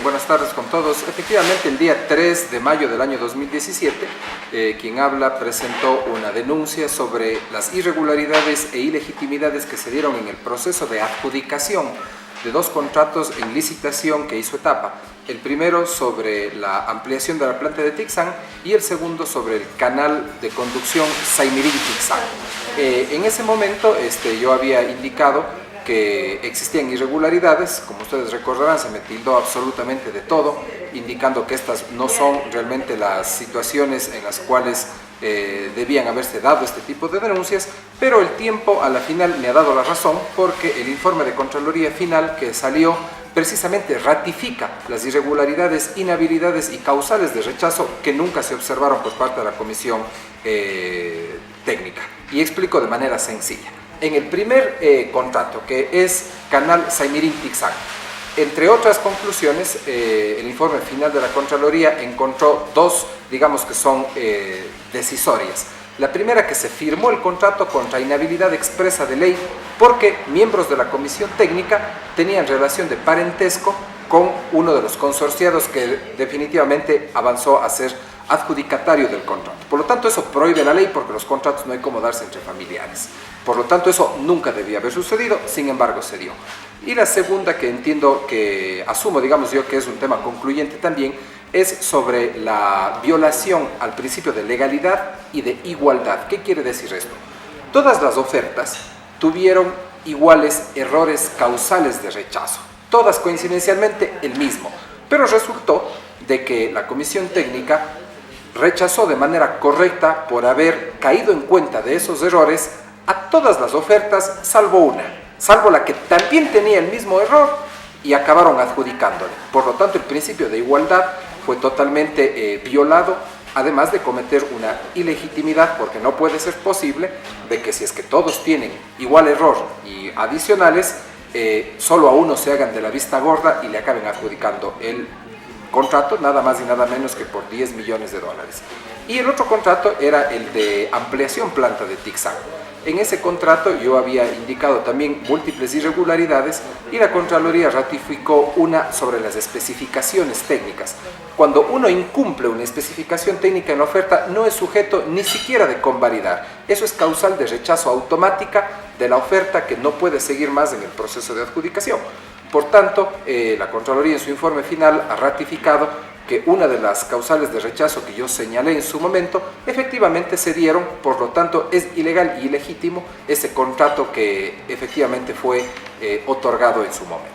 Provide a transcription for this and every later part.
buenas tardes con todos. Efectivamente, el día 3 de mayo del año 2017, quien habla presentó una denuncia sobre las irregularidades e ilegitimidades que se dieron en el proceso de adjudicación de dos contratos en licitación que hizo Etapa. El primero sobre la ampliación de la planta de Tixán y el segundo sobre el canal de conducción Saimirín-Tixán. En ese momento yo había indicado que existían irregularidades, como ustedes recordarán, se me tildó absolutamente de todo, indicando que estas no son realmente las situaciones en las cuales debían haberse dado este tipo de denuncias, pero el tiempo a la final me ha dado la razón, porque el informe de Contraloría final que salió precisamente ratifica las irregularidades, inhabilidades y causales de rechazo que nunca se observaron por parte de la Comisión Técnica. Y explico de manera sencilla. En el primer contrato, que es Canal Saimirín-Tixán, entre otras conclusiones, el informe final de la Contraloría encontró dos, digamos que son decisorias. La primera, que se firmó el contrato contra inhabilidad expresa de ley porque miembros de la Comisión Técnica tenían relación de parentesco con uno de los consorciados que definitivamente avanzó a ser adjudicatario del contrato. Por lo tanto, eso prohíbe la ley porque los contratos no hay cómo darse entre familiares. Por lo tanto, eso nunca debía haber sucedido, sin embargo se dio. Y la segunda, que entiendo, que asumo, digamos yo, que es un tema concluyente también, es sobre la violación al principio de legalidad y de igualdad. ¿Qué quiere decir esto? Todas las ofertas tuvieron iguales errores causales de rechazo, todas coincidencialmente el mismo, pero resultó de que la Comisión Técnica rechazó de manera correcta por haber caído en cuenta de esos errores a todas las ofertas, salvo una, salvo la que también tenía el mismo error, y acabaron adjudicándole. Por lo tanto, el principio de igualdad fue totalmente violado, además de cometer una ilegitimidad, porque no puede ser posible de que si es que todos tienen igual error y adicionales, solo a uno se hagan de la vista gorda y le acaben adjudicando el contrato, nada más y nada menos que por 10 millones de dólares. Y el otro contrato era el de ampliación planta de Tixán. En ese contrato yo había indicado también múltiples irregularidades y la Contraloría ratificó una sobre las especificaciones técnicas. Cuando uno incumple una especificación técnica en la oferta, no es sujeto ni siquiera de convalidar. Eso es causal de rechazo automática de la oferta, que no puede seguir más en el proceso de adjudicación. Por tanto, la Contraloría en su informe final ha ratificado que una de las causales de rechazo que yo señalé en su momento efectivamente se dieron, por lo tanto es ilegal y ilegítimo ese contrato que efectivamente fue otorgado en su momento.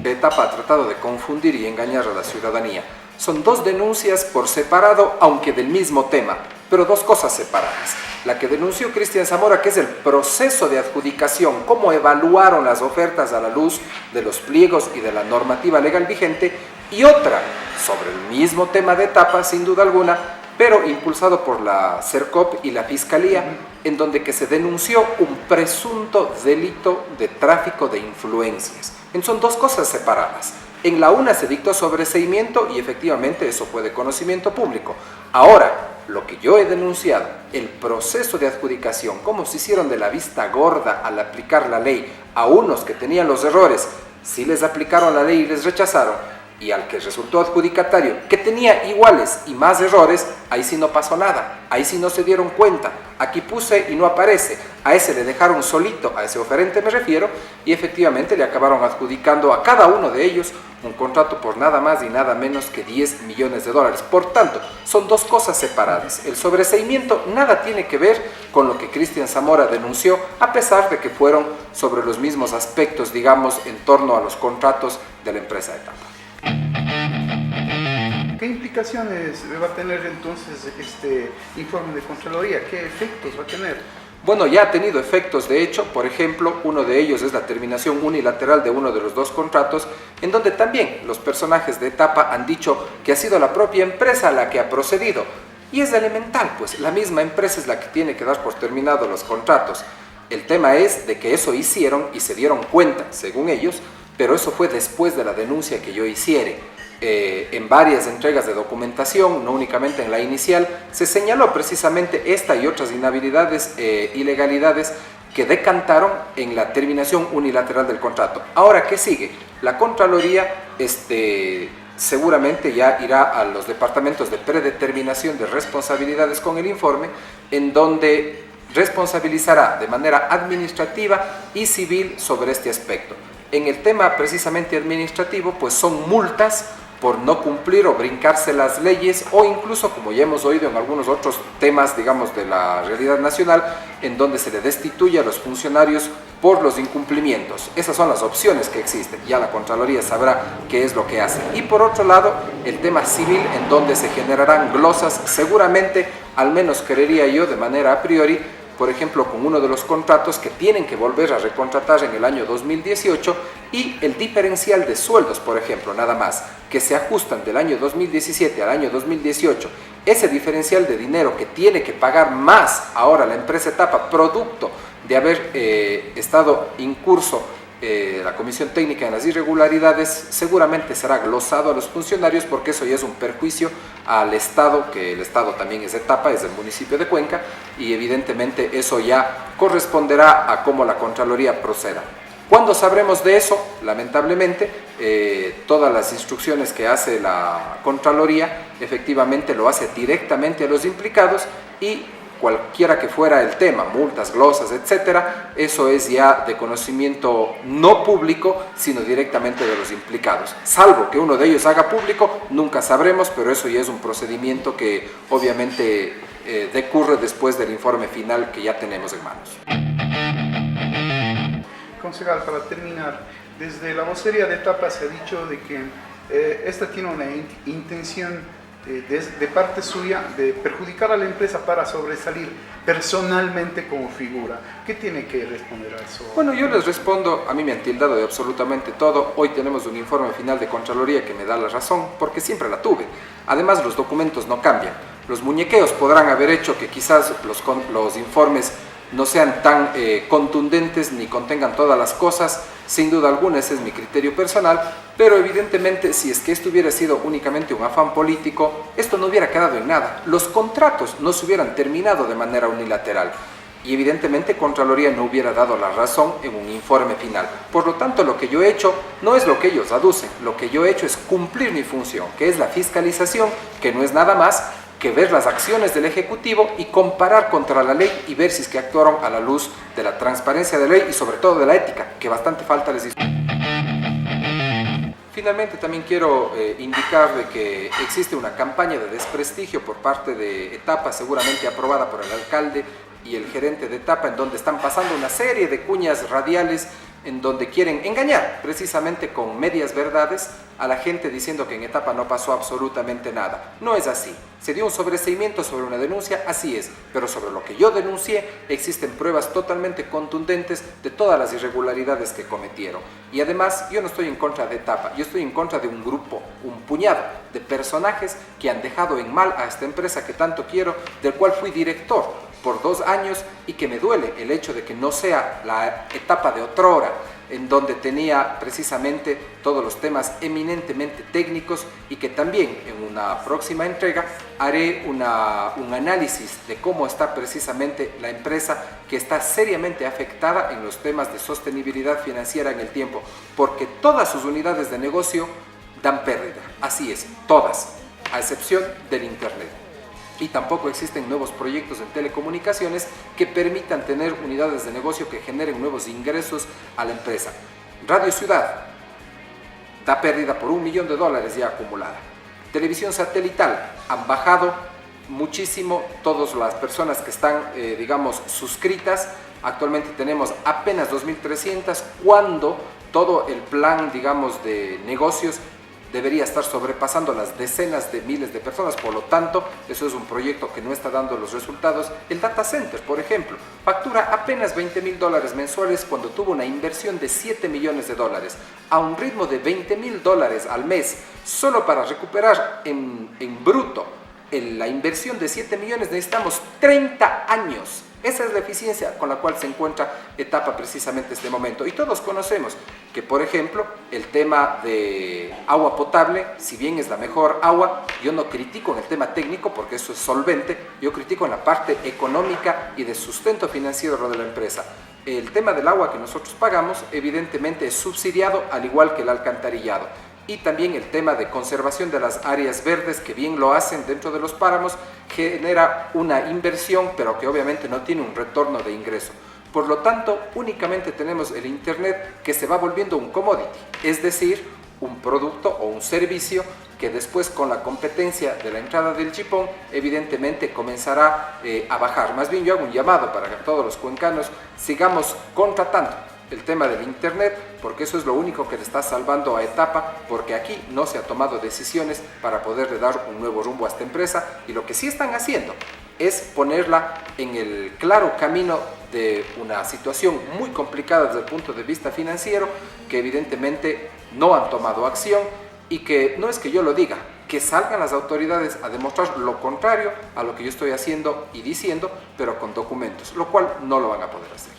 Etapa ha tratado de confundir y engañar a la ciudadanía. Son dos denuncias por separado, aunque del mismo tema, pero dos cosas separadas. La que denunció Cristian Zamora, que es el proceso de adjudicación, cómo evaluaron las ofertas a la luz de los pliegos y de la normativa legal vigente, y otra sobre el mismo tema de Etapa, sin duda alguna, pero impulsado por la CERCOP y la Fiscalía, en donde que se denunció un presunto delito de tráfico de influencias. Son dos cosas separadas. En la una se dictó sobreseimiento y efectivamente eso fue de conocimiento público. Ahora, lo que yo he denunciado, el proceso de adjudicación, cómo se hicieron de la vista gorda al aplicar la ley a unos que tenían los errores, sí les aplicaron la ley y les rechazaron, y al que resultó adjudicatario, que tenía iguales y más errores, ahí sí no pasó nada, ahí sí no se dieron cuenta. Aquí puse y no aparece, a ese le dejaron solito, a ese oferente me refiero, y efectivamente le acabaron adjudicando a cada uno de ellos un contrato por nada más y nada menos que 10 millones de dólares. Por tanto, son dos cosas separadas. El sobreseimiento nada tiene que ver con lo que Cristian Zamora denunció, a pesar de que fueron sobre los mismos aspectos, digamos, en torno a los contratos de la empresa Etapa. ¿Qué implicaciones va a tener entonces este informe de Contraloría? ¿Qué efectos va a tener? Bueno, ya ha tenido efectos, de hecho. Por ejemplo, uno de ellos es la terminación unilateral de uno de los dos contratos, en donde también los personajes de Etapa han dicho que ha sido la propia empresa la que ha procedido. Y es elemental, pues la misma empresa es la que tiene que dar por terminados los contratos. El tema es de que eso hicieron y se dieron cuenta, según ellos, pero eso fue después de la denuncia que yo hiciere. En varias entregas de documentación, no únicamente en la inicial, se señaló precisamente esta y otras inhabilidades, ilegalidades que decantaron en la terminación unilateral del contrato. Ahora, ¿qué sigue? La Contraloría seguramente ya irá a los departamentos de predeterminación de responsabilidades con el informe, en donde responsabilizará de manera administrativa y civil sobre este aspecto. En el tema precisamente administrativo, pues son multas por no cumplir o brincarse las leyes, o incluso, como ya hemos oído en algunos otros temas, digamos, de la realidad nacional, en donde se le destituye a los funcionarios por los incumplimientos. Esas son las opciones que existen, ya la Contraloría sabrá qué es lo que hace. Y por otro lado, el tema civil, en donde se generarán glosas, seguramente, al menos creería yo, de manera a priori, por ejemplo, con uno de los contratos que tienen que volver a recontratar en el año 2018 y el diferencial de sueldos, por ejemplo, nada más, que se ajustan del año 2017 al año 2018, ese diferencial de dinero que tiene que pagar más ahora la empresa Etapa, producto de haber estado incurso la Comisión Técnica en las irregularidades, seguramente será glosado a los funcionarios, porque eso ya es un perjuicio al Estado, que el Estado también es Etapa, es del municipio de Cuenca, y evidentemente eso ya corresponderá a cómo la Contraloría proceda. ¿Cuándo sabremos de eso? Lamentablemente, todas las instrucciones que hace la Contraloría efectivamente lo hace directamente a los implicados, y cualquiera que fuera el tema, multas, glosas, etcétera, eso es ya de conocimiento no público, sino directamente de los implicados. Salvo que uno de ellos haga público, nunca sabremos, pero eso ya es un procedimiento que obviamente decurre después del informe final que ya tenemos en manos. Concejal, para terminar, desde la vocería de Etapa se ha dicho de que esta tiene una intención de parte suya de perjudicar a la empresa para sobresalir personalmente como figura. ¿Qué tiene que responder a eso? Bueno, yo les respondo, a mí me han tildado de absolutamente todo. Hoy tenemos un informe final de Contraloría que me da la razón, porque siempre la tuve. Además, los documentos no cambian. Los muñequeos podrán haber hecho que quizás los informes no sean tan contundentes ni contengan todas las cosas, sin duda alguna ese es mi criterio personal, pero evidentemente si es que esto hubiera sido únicamente un afán político, esto no hubiera quedado en nada, los contratos no se hubieran terminado de manera unilateral y evidentemente Contraloría no hubiera dado la razón en un informe final. Por lo tanto, lo que yo he hecho no es lo que ellos aducen, lo que yo he hecho es cumplir mi función, que es la fiscalización, que no es nada más que ver las acciones del Ejecutivo y comparar contra la ley y ver si es que actuaron a la luz de la transparencia de la ley y sobre todo de la ética, que bastante falta les hizo. Finalmente también quiero indicar de que existe una campaña de desprestigio por parte de Etapa, seguramente aprobada por el alcalde y el gerente de Etapa, en donde están pasando una serie de cuñas radiales en donde quieren engañar precisamente con medias verdades a la gente diciendo que en Etapa no pasó absolutamente nada. No es así. Se dio un sobreseimiento sobre una denuncia, así es, pero sobre lo que yo denuncié existen pruebas totalmente contundentes de todas las irregularidades que cometieron. Y además yo no estoy en contra de Etapa, yo estoy en contra de un grupo, un puñado de personajes que han dejado en mal a esta empresa que tanto quiero, del cual fui director por 2 años y que me duele el hecho de que no sea la Etapa de otrora, en donde tenía precisamente todos los temas eminentemente técnicos y que también en una próxima entrega haré un análisis de cómo está precisamente la empresa que está seriamente afectada en los temas de sostenibilidad financiera en el tiempo, porque todas sus unidades de negocio dan pérdida, así es, todas, a excepción del Internet. Y tampoco existen nuevos proyectos en telecomunicaciones que permitan tener unidades de negocio que generen nuevos ingresos a la empresa. Radio Ciudad da pérdida por $1 millón ya acumulada. Televisión satelital han bajado muchísimo todas las personas que están, digamos, suscritas. Actualmente tenemos apenas 2.300 cuando todo el plan, digamos, de negocios debería estar sobrepasando las decenas de miles de personas. Por lo tanto, eso es un proyecto que no está dando los resultados. El data center, por ejemplo, factura apenas $20.000 mensuales cuando tuvo una inversión de $7 millones, a un ritmo de $20.000 al mes, solo para recuperar en bruto la inversión de 7 millones necesitamos 30 años. Esa es la eficiencia con la cual se encuentra Etapa precisamente este momento. Y todos conocemos que, por ejemplo, el tema de agua potable, si bien es la mejor agua, yo no critico en el tema técnico porque eso es solvente, yo critico en la parte económica y de sustento financiero de la empresa. el tema del agua que nosotros pagamos evidentemente es subsidiado al igual que el alcantarillado. Y también el tema de conservación de las áreas verdes, que bien lo hacen dentro de los páramos, genera una inversión, pero que obviamente no tiene un retorno de ingreso. Por lo tanto, únicamente tenemos el Internet que se va volviendo un commodity, es decir, un producto o un servicio que después, con la competencia de la entrada del chipón, evidentemente comenzará a bajar. Más bien yo hago un llamado para que todos los cuencanos sigamos contratando el tema del Internet, porque eso es lo único que le está salvando a Etapa, porque aquí no se ha tomado decisiones para poderle dar un nuevo rumbo a esta empresa, y lo que sí están haciendo es ponerla en el claro camino de una situación muy complicada desde el punto de vista financiero, que evidentemente no han tomado acción, y que no es que yo lo diga, que salgan las autoridades a demostrar lo contrario a lo que yo estoy haciendo y diciendo, pero con documentos, lo cual no lo van a poder hacer.